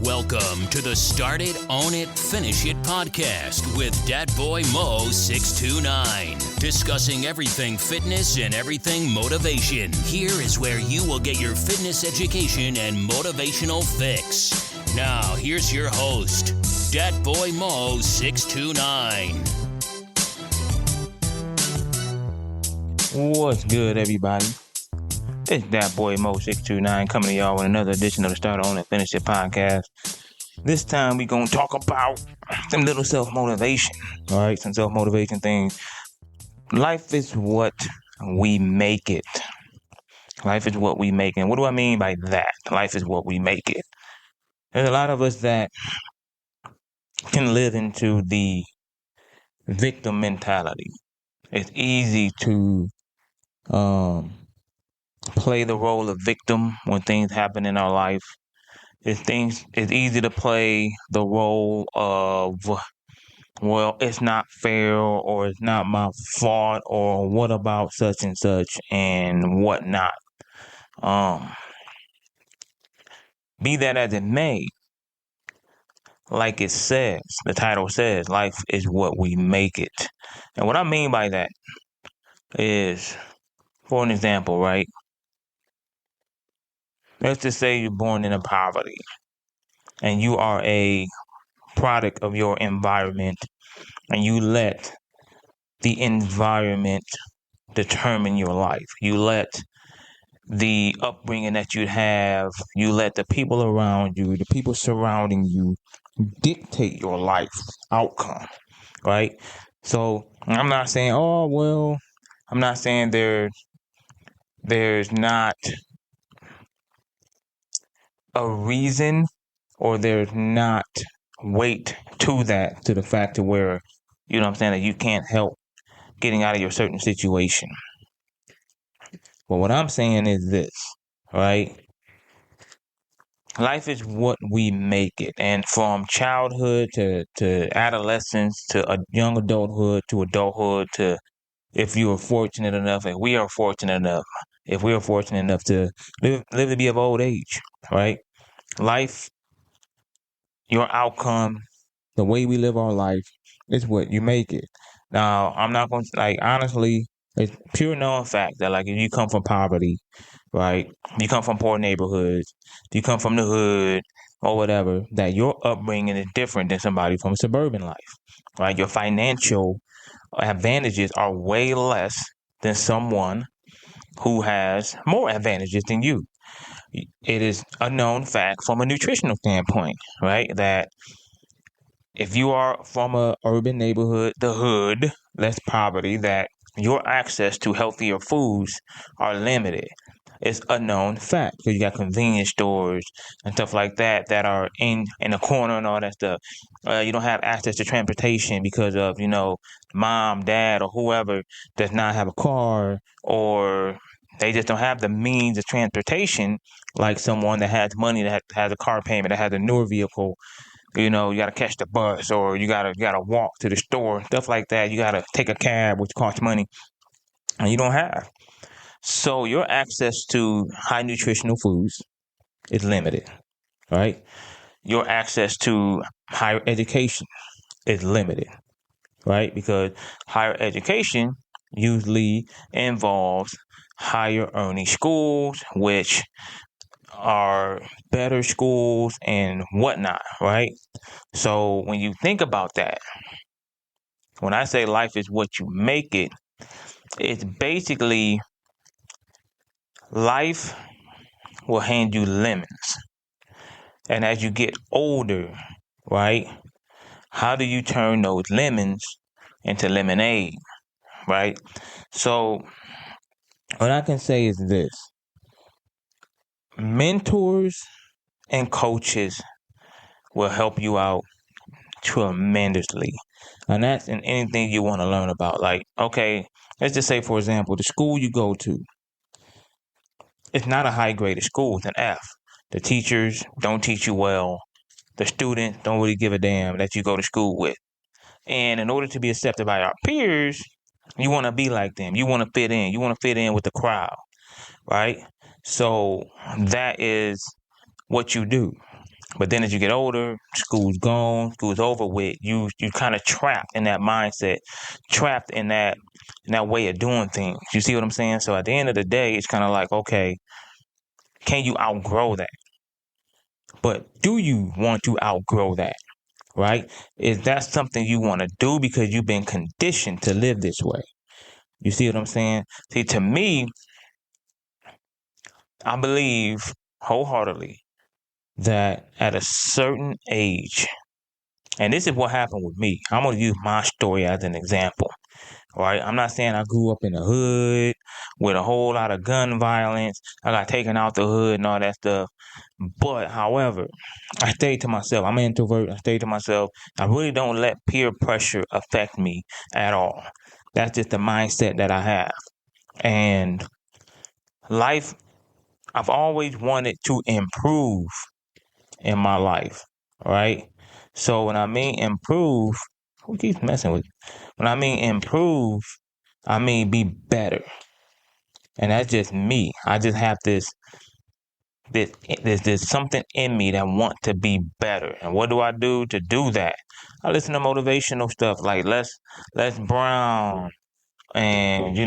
Welcome to the Start It, Own It, Finish It podcast with Dat Boy Mo 629. Discussing everything fitness and everything motivation. Here is where you will get your fitness education and motivational fix. Now, here's your host, Dat Boy Mo 629. What's good, everybody? It's Dat Boy Mo 629 coming to y'all with another edition of the Start It, Own It, Finish It podcast. This time we gonna talk about some little self-motivation. All right, some self-motivation things. Life is what we make it. Life is what we make it. And what do I mean by that? Life is what we make it. There's a lot of us that can live into the victim mentality. It's easy to play the role of victim when things happen in our life. It's easy to play the role of, well, it's not fair, or it's not my fault, or what about such and such and whatnot. Be that as it may, like it says, the title says, life is what we make it. And what I mean by that is, for an example, right? Let's just say you're born into poverty and you are a product of your environment, and you let the environment determine your life. You let the upbringing that you have, you let the people around you, the people surrounding you dictate your life outcome, right? So I'm not saying, I'm not saying there's not a reason, or there's not weight to the fact to where, you know what I'm saying, that you can't help getting out of your certain situation. But what I'm saying is this, right? Life is what we make it. And from childhood to adolescence to a young adulthood to adulthood to, if you are fortunate enough, and we are fortunate enough, if we are fortunate enough to live to be of old age, right? Life, your outcome, the way we live our life is what you make it. Now, I'm not going to, honestly, it's pure known fact that, if you come from poverty, right? You come from poor neighborhoods, you come from the hood or whatever, that your upbringing is different than somebody from suburban life, right? Your financial advantages are way less than someone who has more advantages than you. It is a known fact from a nutritional standpoint, right? That if you are from a urban neighborhood, the hood, less poverty, that your access to healthier foods are limited. It's a known fact, because you got convenience stores and stuff like that are in the corner and all that stuff. You don't have access to transportation because of, mom, dad, or whoever does not have a car, or they just don't have the means of transportation like someone that has money, that has a car payment, that has a newer vehicle. You got to catch the bus, or you got to walk to the store, stuff like that. You got to take a cab, which costs money, and you don't have. So your access to high nutritional foods is limited, right? Your access to higher education is limited, right? Because higher education usually involves higher earning schools, which are better schools and whatnot, right? So when you think about that, when I say life is what you make it, it's basically life will hand you lemons. And as you get older, right, how do you turn those lemons into lemonade, right? So what I can say is this: mentors and coaches will help you out tremendously. And that's in anything you want to learn about. Okay, let's just say, for example, the school you go to, it's not a high graded school, it's an F. The teachers don't teach you well. The students don't really give a damn that you go to school with. And in order to be accepted by our peers, you want to be like them. You want to fit in. You want to fit in with the crowd, right? So that is what you do. But then as you get older, school's gone, school's over with, you kind of trapped in that mindset, trapped in that way of doing things. You see what I'm saying? So at the end of the day, it's kind of like, okay, can you outgrow that? But do you want to outgrow that? Right? Is that something you want to do because you've been conditioned to live this way? You see what I'm saying? See, to me, I believe wholeheartedly that at a certain age, and this is what happened with me. I'm going to use my story as an example, right? I'm not saying I grew up in the hood with a whole lot of gun violence. I got taken out the hood and all that stuff. But, however, I stayed to myself. I'm an introvert. I stayed to myself. I really don't let peer pressure affect me at all. That's just the mindset that I have. And life, I've always wanted to improve in my life, right? So when I mean improve, who keeps messing with me? When I mean improve, I mean be better. And that's just me. I just have this there's something in me that want to be better. And what do I do to do that? I listen to motivational stuff like Les Brown, and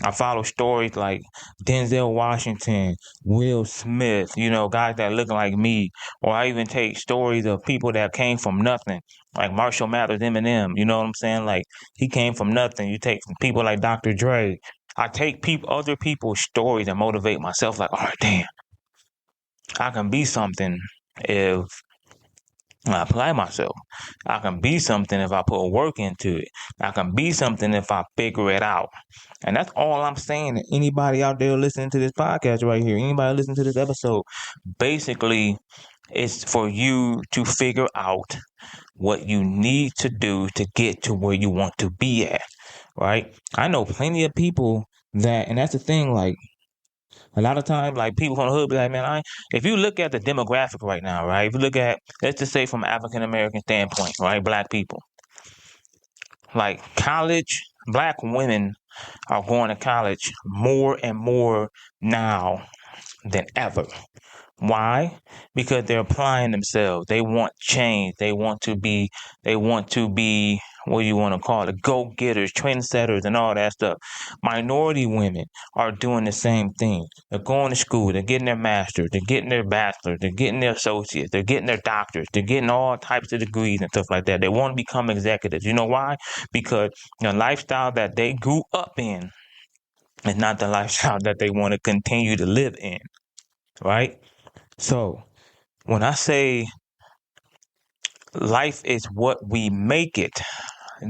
I follow stories like Denzel Washington, Will Smith, guys that look like me. Or I even take stories of people that came from nothing, like Marshall Mathers, Eminem. You know what I'm saying? Like, he came from nothing. You take people like Dr. Dre. I take other people's stories and motivate myself. Like, all right, damn, I can be something if I apply myself. I can be something if I put work into it. I can be something if I figure it out. And that's all I'm saying to anybody out there listening to this podcast right here, anybody listening to this episode. Basically, it's for you to figure out what you need to do to get to where you want to be at, right? I know plenty of people and that's the thing, like, a lot of times, like, people from the hood be like, man, if you look at the demographic right now, right? If you look at, let's just say from an African-American standpoint, right? Black people. Like, black women are going to college more and more now than ever. Why? Because they're applying themselves. They want change. They want to be, what do you want to call it? Go-getters, trendsetters, and all that stuff. Minority women are doing the same thing. They're going to school. They're getting their master's. They're getting their bachelor's. They're getting their associates. They're getting their doctors. They're getting all types of degrees and stuff like that. They want to become executives. You know why? Because the lifestyle that they grew up in is not the lifestyle that they want to continue to live in, right? So, when I say life is what we make it,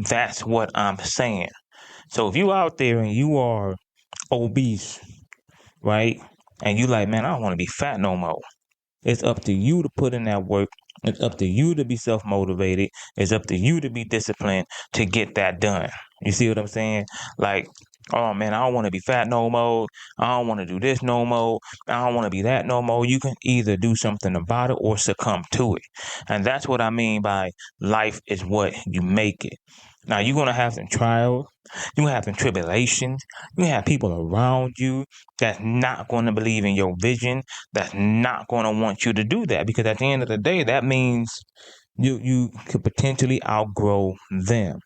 that's what I'm saying. So if you out there and you are obese, right? And you like, man, I don't want to be fat no more. It's up to you to put in that work. It's up to you to be self-motivated. It's up to you to be disciplined to get that done. You see what I'm saying? Like, oh man, I don't want to be fat no more. I don't want to do this no more. I don't want to be that no more. You can either do something about it or succumb to it. And that's what I mean by life is what you make it. Now, you're going to have some trials. You're going to have some tribulations. You have people around you that's not going to believe in your vision, that's not going to want you to do that. Because at the end of the day, that means you could potentially outgrow them.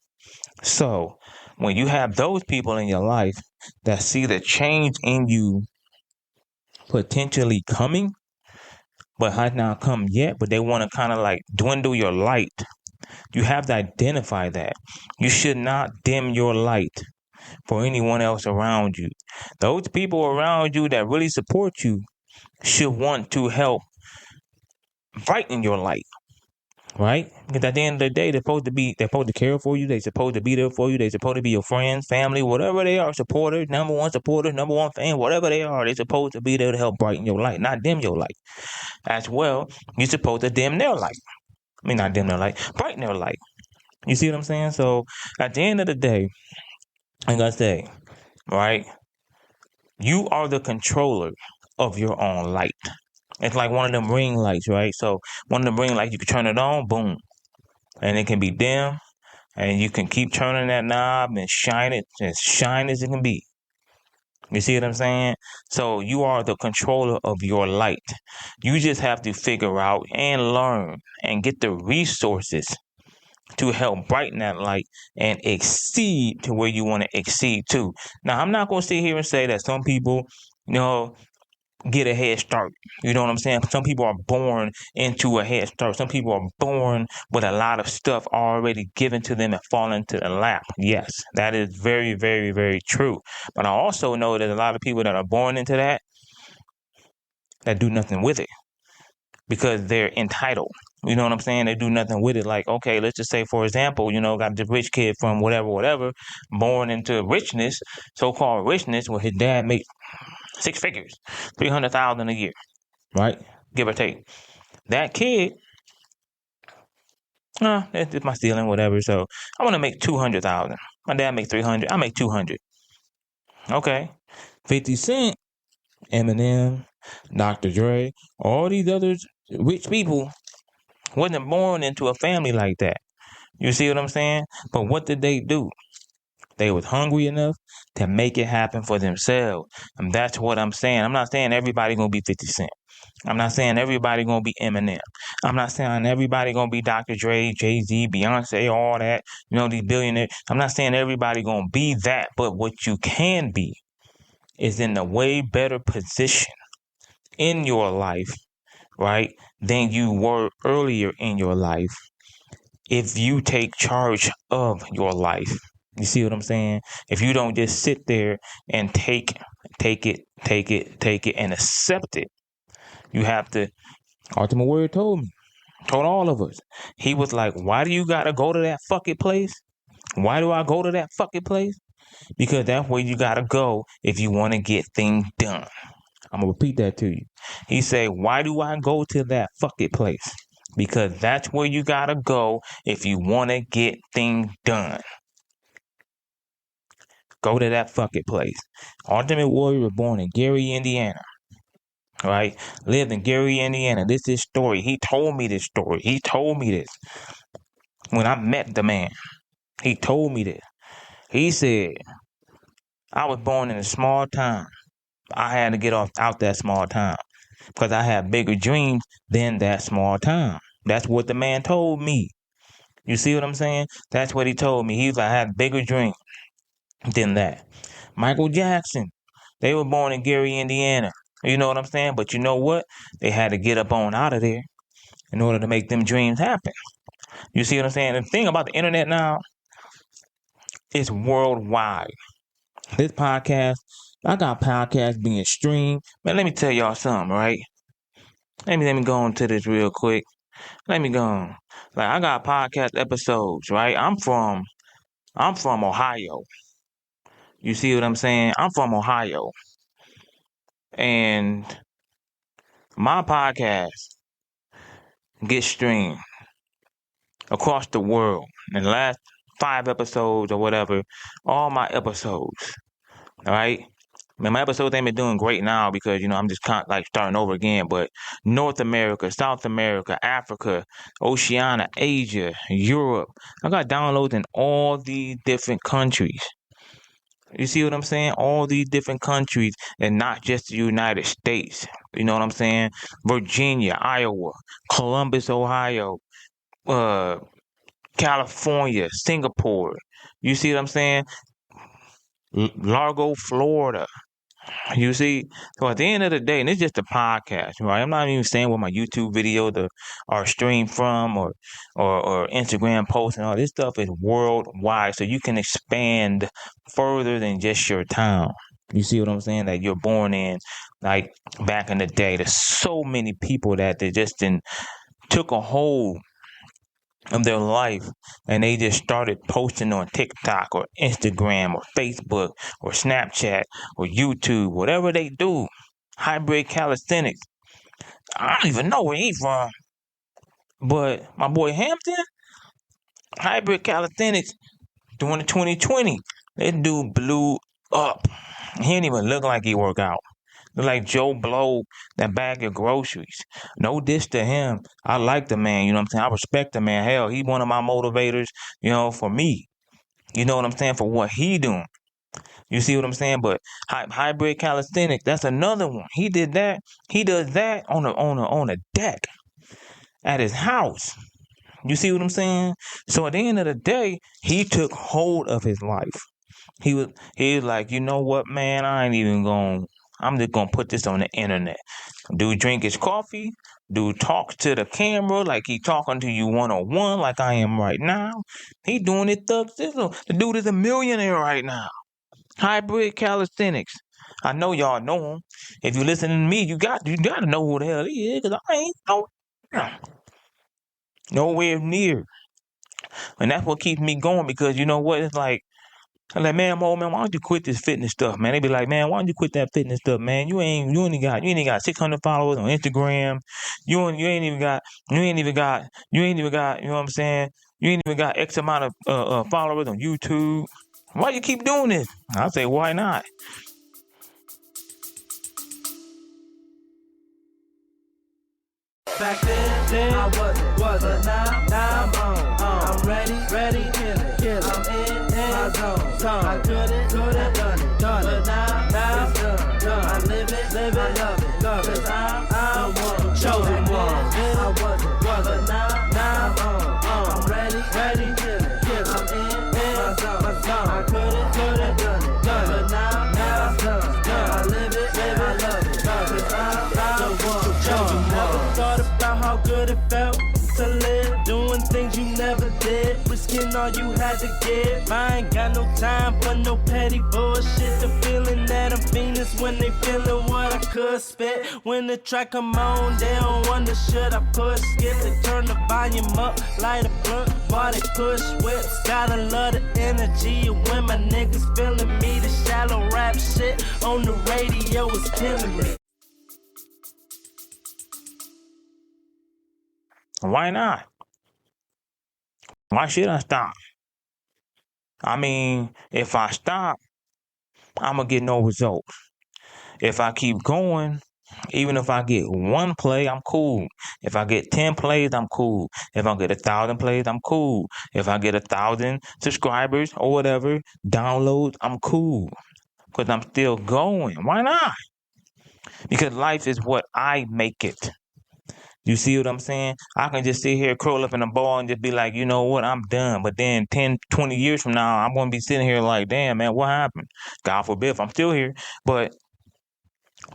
So, when you have those people in your life that see the change in you potentially coming, but has not come yet, but they want to kind of like dwindle your light, you have to identify that. You should not dim your light for anyone else around you. Those people around you that really support you should want to help brighten your light. Right? Because at the end of the day, they're supposed to care for you. They're supposed to be there for you. They're supposed to be your friends, family, whatever they are, supporters, number one fan, whatever they are. They're supposed to be there to help brighten your light, not dim your light. As well, you're supposed to dim their light. I mean, not dim their light, brighten their light. You see what I'm saying? So at the end of the day, like I say, right, you are the controller of your own light. It's like one of them ring lights, right? So one of them ring lights, you can turn it on, boom, and it can be dim, and you can keep turning that knob and shine it as shine as it can be. You see what I'm saying? So you are the controller of your light. You just have to figure out and learn and get the resources to help brighten that light and exceed to where you want to exceed to. Now, I'm not going to sit here and say that some people, get a head start. You know what I'm saying? Some people are born into a head start. Some people are born with a lot of stuff already given to them and fall into the lap. Yes, that is very, very, very true. But I also know that a lot of people that are born into that do nothing with it because they're entitled. You know what I'm saying? They do nothing with it. Like, okay, let's just say, for example, got the rich kid from whatever, born into richness, so-called richness, where his dad makes 6 figures, 300,000 a year, right? Give or take. That kid, it's my stealing, whatever. So I want to make 200,000. My dad make 300. I make 200. Okay. 50 Cent, Eminem, Dr. Dre, all these other rich people wasn't born into a family like that. You see what I'm saying? But what did they do? They was hungry enough to make it happen for themselves. And that's what I'm saying. I'm not saying everybody going to be 50 Cent. I'm not saying everybody going to be Eminem. I'm not saying everybody going to be Dr. Dre, Jay-Z, Beyonce, all that, these billionaires. I'm not saying everybody going to be that. But what you can be is in a way better position in your life, right, than you were earlier in your life if you take charge of your life. You see what I'm saying? If you don't just sit there and take it and accept it, you have to. Ultimate Word told all of us. He was like, why do you got to go to that fucking place? Why do I go to that fucking place? Because that's where you got to go if you want to get things done. I'm going to repeat that to you. He said, why do I go to that fucking place? Because that's where you got to go if you want to get things done. Go to that fucking place. Ultimate Warrior was born in Gary, Indiana. Right? Lived in Gary, Indiana. This is his story. He told me this story. He told me this. When I met the man, he told me this. He said, I was born in a small town. I had to get out that small town because I had bigger dreams than that small town. That's what the man told me. You see what I'm saying? That's what he told me. He was like, I had bigger dreams than that. Michael Jackson, they were born in Gary, Indiana. You know what I'm saying? But you know what? They had to get up on out of there in order to make them dreams happen. You see what I'm saying? The thing about the internet now, it's worldwide. This podcast, I got podcasts being streamed. Man, let me tell y'all something, right? Let me go into this real quick. Let me go on. Like, I got podcast episodes, right? I'm from Ohio. You see what I'm saying? I'm from Ohio. And my podcast gets streamed across the world. In the last 5 episodes or whatever, all my episodes, all right? Man, my episodes ain't been doing great now because, I'm just kind of like starting over again. But North America, South America, Africa, Oceania, Asia, Europe, I got downloads in all these different countries. You see what I'm saying? All these different countries and not just the United States. You know what I'm saying? Virginia, Iowa, Columbus, Ohio, California, Singapore. You see what I'm saying? Largo, Florida. You see? So at the end of the day, and it's just a podcast, right? I'm not even saying what my YouTube videos are streamed from or Instagram posts and all this stuff is worldwide. So you can expand further than just your town. You see what I'm saying? That you're born in, like back in the day. There's so many people that they just took a hold of their life and they just started posting on TikTok or Instagram or Facebook or Snapchat or YouTube, whatever they do. Hybrid calisthenics. I don't even know where he's from. But my boy Hampton, hybrid calisthenics during the 2020, that dude blew up. He didn't even look like he worked out. Look like Joe Blow, that bag of groceries. No diss to him. I like the man, you know what I'm saying? I respect the man. Hell, he one of my motivators, for me. You know what I'm saying? For what he doing. You see what I'm saying? But hybrid calisthenics, that's another one. He did that. He does that on a deck at his house. You see what I'm saying? So at the end of the day, he took hold of his life. He was like, you know what, man? I'm just gonna put this on the internet. Dude drink his coffee. Dude talks to the camera like he talking to you one-on-one, like I am right now. He doing it thug sizzle. The dude is a millionaire right now. Hybrid calisthenics. I know y'all know him. If you listening to me, you got to know who the hell he is, because I ain't nowhere near. And that's what keeps me going, because you know what? It's like, I'm like, man, Mo, man, why don't you quit this fitness stuff, man? They be like, man, why don't you quit that fitness stuff, man? You ain't got 600 followers on Instagram. You ain't even got, you know what I'm saying? You ain't even got X amount of followers on YouTube. Why you keep doing this? I say, why not? Back then I wasn't, now I'm on. I'm ready, kill it. I'm in my zone. I couldn't, done it. But now it's done. I live it, I love it. 'Cause I'm the one, chosen one. I wasn't, but now I'm on. I'm ready, kill it. I'm in my zone. I couldn't, done it. But now it's done. I live it, I love it. 'Cause I'm the one, chosen one. Thought about how good it felt to live, doing things you never did, risking all you had to give. I ain't got no time for no petty bullshit. The feeling that I'm feeling is when they feeling what I could spit. When the track come on, they don't wonder should I push, skip. They turn the volume up, light a blunt while they push whips. Gotta love the energy of when my niggas feeling me. The shallow rap shit on the radio is killing me. Why not? Why should I stop? I mean, if I stop, I'm going to get no results. If I keep going, even if I get 1 play, I'm cool. If I get 10 plays, I'm cool. If I get 1,000 plays, I'm cool. If I get 1,000 subscribers or whatever, downloads, I'm cool. Because I'm still going. Why not? Because life is what I make it. You see what I'm saying? I can just sit here, curl up in a ball and just be like, you know what, I'm done. But then 10, 20 years from now, I'm going to be sitting here like, damn, man, what happened? God forbid if I'm still here. But,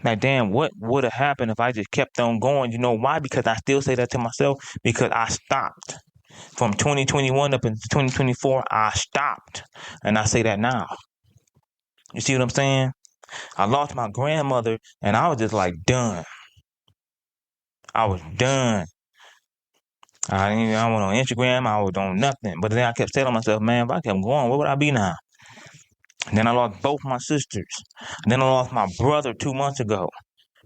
like, damn, what would have happened if I just kept on going? You know why? Because I still say that to myself. Because I stopped. From 2021 up into 2024, I stopped. And I say that now. You see what I'm saying? I lost my grandmother, and I was just like, done. I was done. I went on Instagram. I was on nothing. But then I kept telling myself, man, if I kept going, where would I be now? And then I lost both my sisters. And then I lost my brother 2 months ago.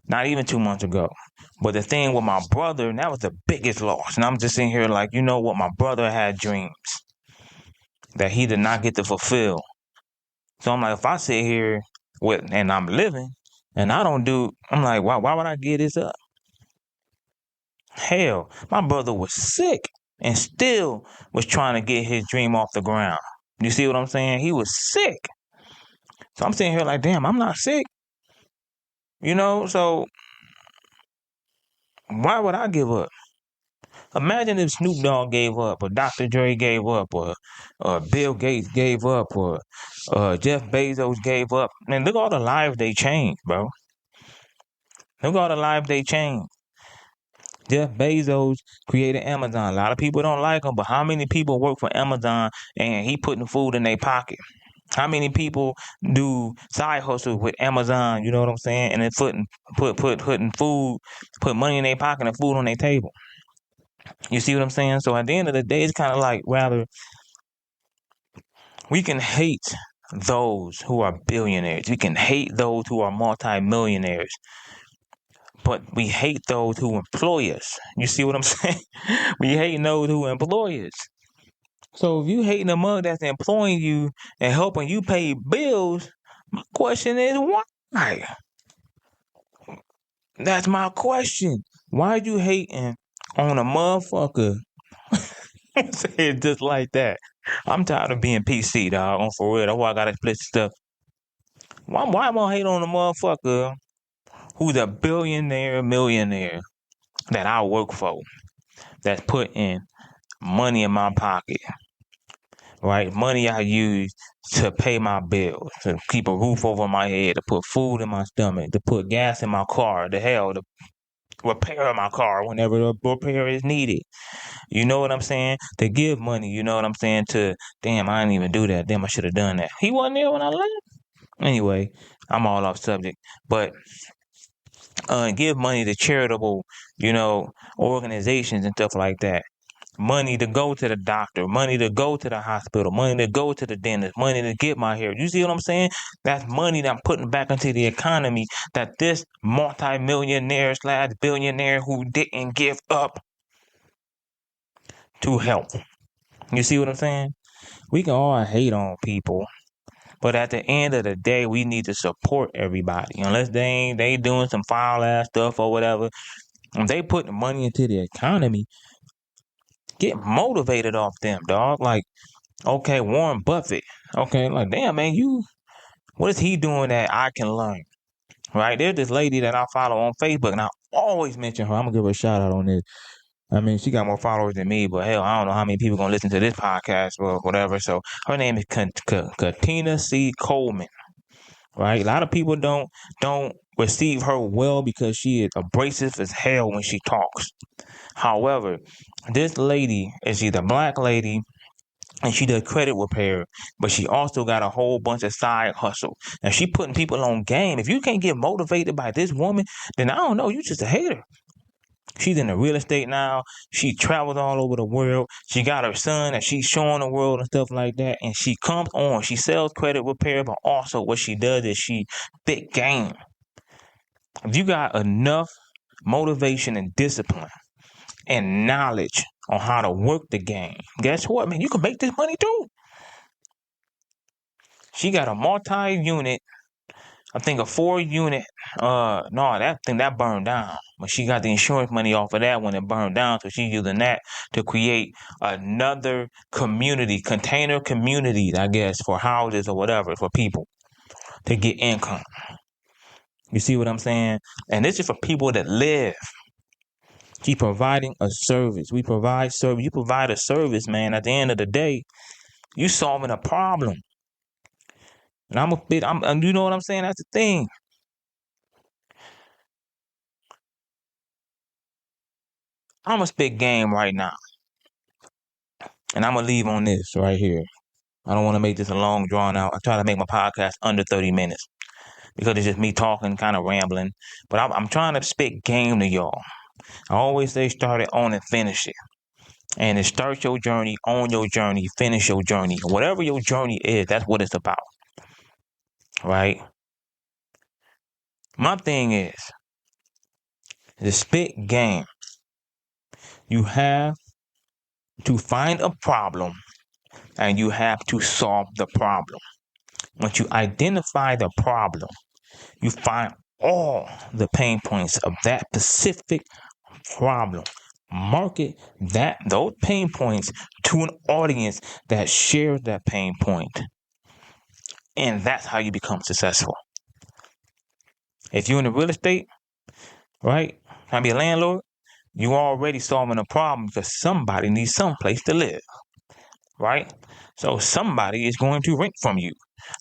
Not even 2 months ago. But the thing with my brother, that was the biggest loss. And I'm just sitting here like, you know what? My brother had dreams that he did not get to fulfill. So I'm like, if I sit here and I'm living and I don't do, I'm like, why would I give this up? Hell, my brother was sick and still was trying to get his dream off the ground. You see what I'm saying? He was sick. So I'm sitting here like, damn, I'm not sick. You know, so why would I give up? Imagine if Snoop Dogg gave up, or Dr. Dre gave up, or Bill Gates gave up, or Jeff Bezos gave up. Man, look at all the lives they changed, bro. Look at all the lives they changed. Jeff Bezos created Amazon. A lot of people don't like him, but how many people work for Amazon and he putting food in their pocket? How many people do side hustles with Amazon? You know what I'm saying? And then putting food, put money in their pocket and food on their table. You see what I'm saying? So at the end of the day, it's kind of like, rather, we can hate those who are billionaires. We can hate those who are multimillionaires. But we hate those who employ us. You see what I'm saying? We hate those who employ us. So if you hating a mug that's employing you and helping you pay bills, my question is why? That's my question. Why you hating on a motherfucker? Say it just like that. I'm tired of being PC, dog. On for real. That's why I gotta split stuff. Why am I hate on the motherfucker who's a billionaire, millionaire that I work for, that's putting money in my pocket, right? Money I use to pay my bills, to keep a roof over my head, to put food in my stomach, to put gas in my car, to repair my car whenever the repair is needed. You know what I'm saying? To give money, you know what I'm saying? Damn, I didn't even do that. Damn, I should have done that. He wasn't there when I left. Anyway, I'm all off subject. But give money to charitable, organizations and stuff like that. Money to go to the doctor, money to go to the hospital, money to go to the dentist, money to get my hair. You see what I'm saying? That's money that I'm putting back into the economy that this multi-millionaire / billionaire who didn't give up to help. You see what I'm saying? We can all hate on people, but at the end of the day, we need to support everybody. Unless they doing some foul ass stuff or whatever. If they putting money into the economy, get motivated off them, dog. Like, okay, Warren Buffett. Okay, like, damn, man, what is he doing that I can learn? Right? There's this lady that I follow on Facebook, and I always mention her. I'm going to give her a shout out on this. I mean, she got more followers than me, but hell, I don't know how many people going to listen to this podcast or whatever. So her name is Katina C. Coleman. Right? A lot of people don't receive her well because she is abrasive as hell when she talks. However, this lady is either a black lady and she does credit repair, but she also got a whole bunch of side hustle. And she putting people on game. If you can't get motivated by this woman, then I don't know, you just a hater. She's in the real estate now. She travels all over the world. She got her son that she's showing the world and stuff like that. And she comes on. She sells credit repair, but also what she does is she big game. If you got enough motivation and discipline and knowledge on how to work the game, guess what, man? You can make this money too. She got a multi-unit, I think a 4-unit, that burned down. But she got the insurance money off of that when it burned down, so she's using that to create another community, container communities, I guess, for houses or whatever, for people to get income. You see what I'm saying? And this is for people that live. She's providing a service. We provide service. You provide a service, man. At the end of the day, you solving a problem. And you know what I'm saying? That's the thing. I'm a spit game right now. And I'm going to leave on this right here. I don't want to make this a long drawn out. I try to make my podcast under 30 minutes because it's just me talking, kind of rambling. But I'm trying to spit game to y'all. I always say start it, own it, finish it. And it starts your journey, own your journey, finish your journey. Whatever your journey is, that's what it's about. Right? My thing is, the spit game. You have to find a problem and you have to solve the problem. Once you identify the problem, you find all the pain points of that specific problem. Market those pain points to an audience that shares that pain point. And that's how you become successful. If you're in the real estate, right, trying to be a landlord, you're already solving a problem because somebody needs some place to live, right? So somebody is going to rent from you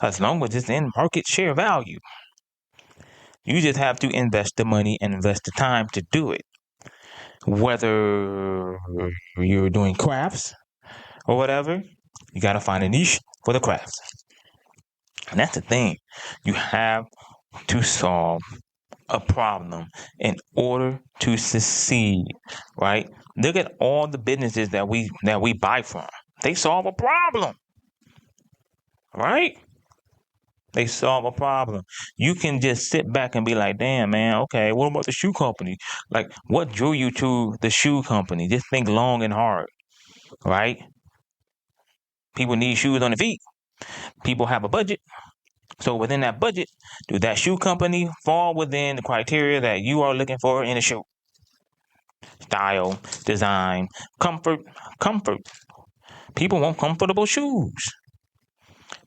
as long as it's in market share value. You just have to invest the money and invest the time to do it. Whether you're doing crafts or whatever, you got to find a niche for the crafts. And that's the thing. You have to solve a problem in order to succeed, right? Look at all the businesses that we buy from. They solve a problem, right? They solve a problem. You can just sit back and be like, damn, man, okay, what about the shoe company? Like, what drew you to the shoe company? Just think long and hard, right? People need shoes on their feet. People have a budget. So within that budget, does that shoe company fall within the criteria that you are looking for in a shoe? Style, design, comfort. People want comfortable shoes.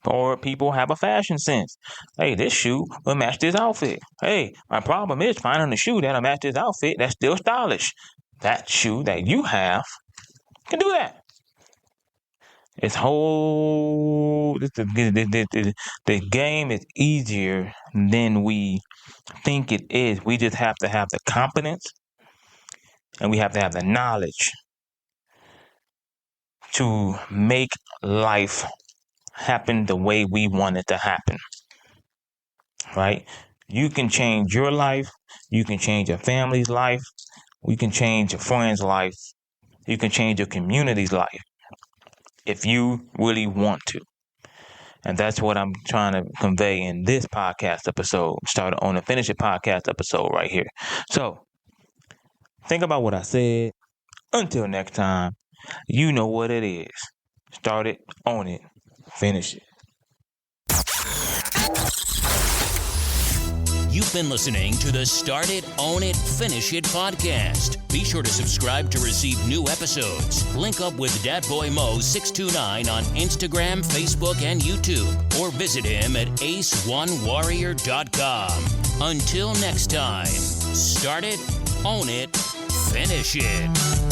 Or people have a fashion sense. Hey, this shoe will match this outfit. Hey, my problem is finding a shoe that'll match this outfit that's still stylish. That shoe that you have can do that. The game is easier than we think it is. We just have to have the competence and we have to have the knowledge to make life happen the way we want it to happen, right? You can change your life. You can change your family's life. You can change your friend's life. You can change your community's life if you really want to. And that's what I'm trying to convey in this podcast episode, Start It, Own It, Finish It podcast episode right here. So think about what I said. Until next time, you know what it is. Start it, own it, finish it. You've been listening to the Start It, Own It, Finish It podcast. Be sure to subscribe to receive new episodes. Link up with Dat Boy Mo 629 on Instagram, Facebook, and YouTube, or visit him at ace1warrior.com. Until next time, start it, own it, finish it.